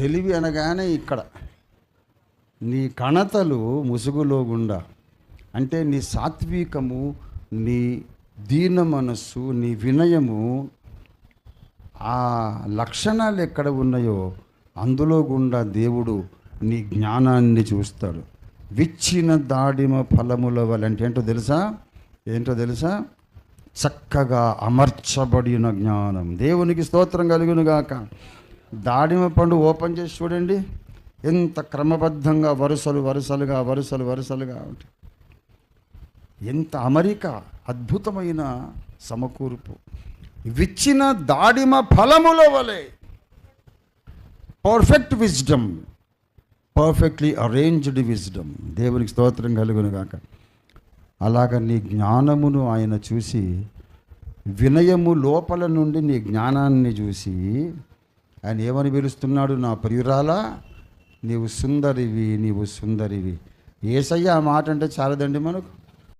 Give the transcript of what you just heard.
తెలివి అనగానే ఇక్కడ నీ కణతలు ముసుగులో గుండా, అంటే నీ సాత్వికము, నీ దీన మనస్సు, నీ వినయము, ఆ లక్షణాలు ఎక్కడ ఉన్నాయో అందులో గుండా దేవుడు నీ జ్ఞానాన్ని చూస్తాడు. విచ్చిన దాడిమ ఫలముల వల్ల అంటే ఏంటో తెలుసా? చక్కగా అమర్చబడిన జ్ఞానం. దేవునికి స్తోత్రం కలుగునుగాక. దాడిమ పండు ఓపెన్ చేసి చూడండి, ఎంత క్రమబద్ధంగా వరుసలుగా ఉంటాయి. ఎంత అమరిక, అద్భుతమైన సమకూర్పు. విచ్చిన దాడిమ ఫలముల వలె perfect wisdom, perfectly arranged wisdom. దేవునికి స్తోత్రం కలుగునుగాక. అలాగ నీ జ్ఞానమును ఆయన చూసి, వినయము లోపల నుండి నీ జ్ఞానాన్ని చూసి ఆయన ఏమని పిలుస్తున్నాడు? నా ప్రియురాలా, నీవు సుందరివి. యేసయ్య ఆ మాట అంటే చాలదండి మనకు.